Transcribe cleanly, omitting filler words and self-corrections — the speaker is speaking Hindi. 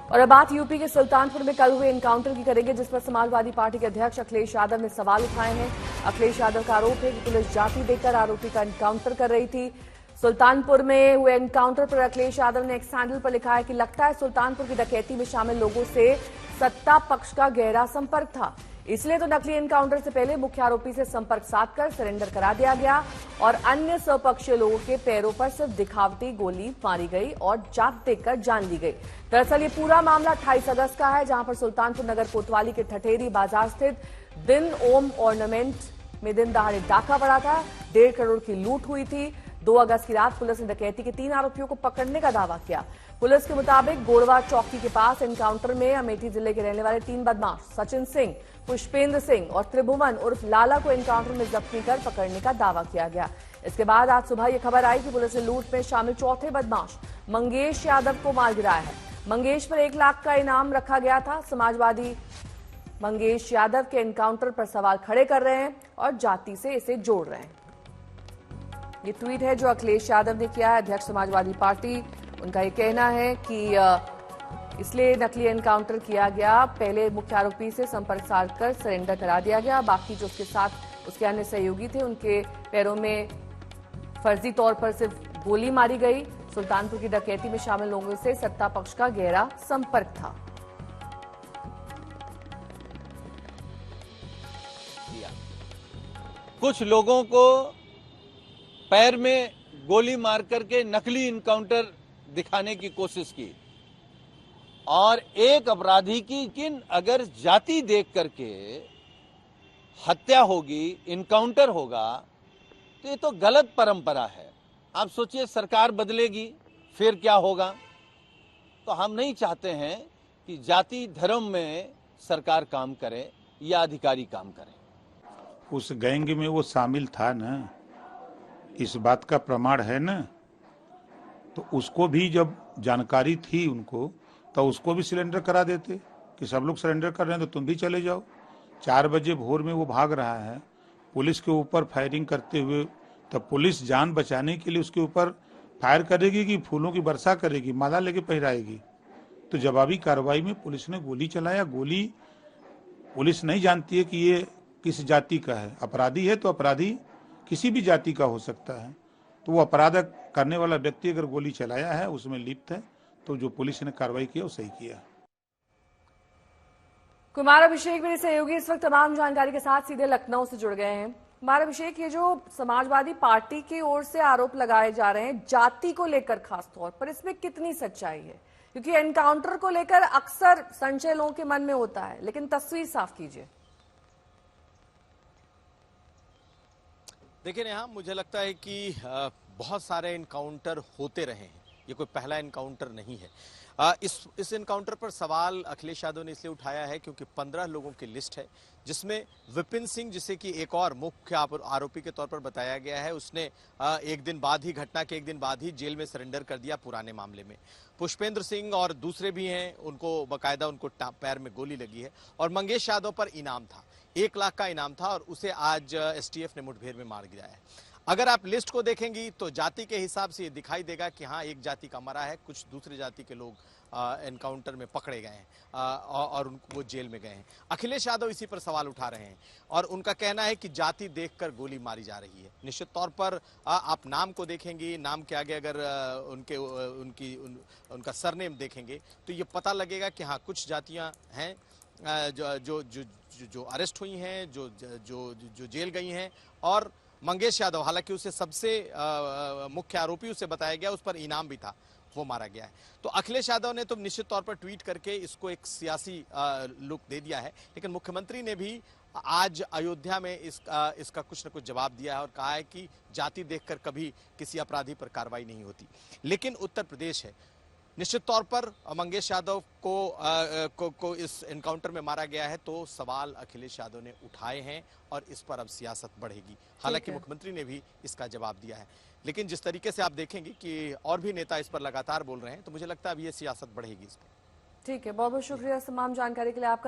और अब बात यूपी के सुल्तानपुर में कल हुए एनकाउंटर की करेंगे, जिस पर समाजवादी पार्टी के अध्यक्ष अखिलेश यादव ने सवाल उठाए हैं। अखिलेश यादव का आरोप है कि पुलिस जाति देकर आरोपी का एनकाउंटर कर रही थी। सुल्तानपुर में हुए एनकाउंटर पर अखिलेश यादव ने एक सैंडल पर लिखा है कि लगता है सुल्तानपुर की डकैती में शामिल लोगों से सत्ता पक्ष का गहरा संपर्क था, इसलिए तो नकली एनकाउंटर से पहले मुख्य आरोपी से संपर्क साधकर सरेंडर करा दिया गया और अन्य स्वपक्षीय लोगों के पैरों पर सिर्फ दिखावटी गोली मारी गई और जात देखकर जान ली गई। दरअसल ये पूरा मामला 28 अगस्त का है, जहां पर सुल्तानपुर नगर कोतवाली के ठठेरी बाजार स्थित दिन ओम ऑर्नामेंट में दिन दहाड़े डाका पड़ा था। 1.5 करोड़ की लूट हुई थी। 2 अगस्त की रात पुलिस ने डकैती के 3 आरोपियों को पकड़ने का दावा किया। पुलिस के मुताबिक गोड़वा चौकी के पास एनकाउंटर में अमेठी जिले के रहने वाले 3 बदमाश सचिन सिंह, पुष्पेंद्र सिंह और त्रिभुवन उर्फ लाला को एनकाउंटर में जब्ती कर पकड़ने का दावा किया गया। इसके बाद आज सुबह यह खबर आई कि पुलिस ने लूट में शामिल चौथे बदमाश मंगेश यादव को मार गिराया है। मंगेश पर 1 लाख का इनाम रखा गया था। समाजवादी मंगेश यादव के एनकाउंटर पर सवाल खड़े कर रहे हैं और जाति से इसे जोड़ रहे हैं। ये ट्वीट है जो अखिलेश यादव ने किया है, अध्यक्ष समाजवादी पार्टी। उनका ये कहना है कि इसलिए नकली एनकाउंटर किया गया, पहले मुख्य आरोपी से संपर्क साधकर सरेंडर करा दिया गया। बाकी जो उसके साथ उसके अन्य सहयोगी थे, उनके पैरों में फर्जी तौर पर सिर्फ गोली मारी गई। सुल्तानपुर की डकैती में शामिल लोगों से सत्ता पक्ष का गहरा संपर्क था। कुछ लोगों को पैर में गोली मार करके नकली इनकाउंटर दिखाने की कोशिश की और एक अपराधी की किन अगर जाति देख करके हत्या होगी, इनकाउंटर होगा, तो ये तो गलत परंपरा है। आप सोचिए सरकार बदलेगी फिर क्या होगा। तो हम नहीं चाहते हैं कि जाति धर्म में सरकार काम करे या अधिकारी काम करे। उस गैंग में वो शामिल था ना, इस बात का प्रमाण है ना। तो उसको भी जब जानकारी थी उनको, तो उसको भी सिलेंडर करा देते कि सब लोग सरेंडर कर रहे हैं तो तुम भी चले जाओ। 4 बजे भोर में वो भाग रहा है पुलिस के ऊपर फायरिंग करते हुए, तो पुलिस जान बचाने के लिए उसके ऊपर फायर करेगी कि फूलों की वर्षा करेगी, माला लेके पहराएगी। तो जवाबी कार्रवाई में पुलिस ने गोली चलाया। गोली पुलिस नहीं जानती है कि ये किस जाति का है। अपराधी है तो अपराधी किसी भी जाति का हो सकता है। तो वो अपराध करने वाला व्यक्ति अगर गोली चलाया है, उसमें लिप्त है, तो जो पुलिस ने कार्रवाई किया वो सही किया। कुमार अभिषेक मेरे सहयोगी इस वक्त तमाम जानकारी के साथ सीधे लखनऊ से जुड़ गए हैं। कुमार अभिषेक, ये जो समाजवादी पार्टी की ओर से आरोप लगाए जा रहे हैं जाति को लेकर खास तौर पर, इसमें कितनी सच्चाई है? क्योंकि एनकाउंटर को लेकर अक्सर संशय लोगों के मन में होता है, लेकिन तस्वीर साफ कीजिए। देखिए नेहा, मुझे लगता है कि बहुत सारे इनकाउंटर होते रहे हैं, ये कोई पहला इनकाउंटर नहीं है। इस इनकाउंटर पर सवाल अखिलेश यादव ने इसलिए उठाया है क्योंकि 15 लोगों की लिस्ट है, जिसमें विपिन सिंह, जिसे कि एक और मुख्य आरोपी के तौर पर बताया गया है, उसने एक दिन बाद ही, घटना के एक दिन बाद ही जेल में सरेंडर कर दिया पुराने मामले में। पुष्पेंद्र सिंह और दूसरे भी हैं, उनको बाकायदा उनको पैर में गोली लगी है। और मंगेश यादव पर इनाम था, 1 लाख का इनाम था और उसे आज एसटीएफ ने मुठभेड़ में मार गिराया है। अगर आप लिस्ट को देखेंगी तो जाति के हिसाब से ये दिखाई देगा कि हाँ, एक जाति का मरा है, कुछ दूसरे जाति के लोग एनकाउंटर में पकड़े गए हैं और वो जेल में गए हैं। अखिलेश यादव इसी पर सवाल उठा रहे हैं और उनका कहना है कि जाति देखकर गोली मारी जा रही है। निश्चित तौर पर आप नाम को देखेंगी, नाम के आगे अगर उनका सरनेम देखेंगे तो ये पता लगेगा कि हाँ, कुछ जातियां हैं जो अरेस्ट हुई हैं, जो जेल गई हैं। और मंगेश यादव, हालांकि उसे सबसे मुख्य आरोपी उसे बताया गया, उस पर इनाम भी था, वो मारा गया है। तो अखिलेश यादव ने तो निश्चित तौर पर ट्वीट करके इसको एक सियासी लुक दे दिया है, लेकिन मुख्यमंत्री ने भी आज अयोध्या में इसका कुछ न कुछ जवाब दिया है और कहा है कि जाति देखकर कभी किसी अपराधी पर कार्रवाई नहीं होती। लेकिन उत्तर प्रदेश है, निश्चित तौर पर मंगेश यादव को इस एनकाउंटर में मारा गया है, तो सवाल अखिलेश यादव ने उठाए हैं और इस पर अब सियासत बढ़ेगी। हालांकि मुख्यमंत्री ने भी इसका जवाब दिया है, लेकिन जिस तरीके से आप देखेंगे कि और भी नेता इस पर लगातार बोल रहे हैं, तो मुझे लगता है अब ये सियासत बढ़ेगी इस पर। ठीक है, बहुत बहुत शुक्रिया तमाम जानकारी के लिए आपका।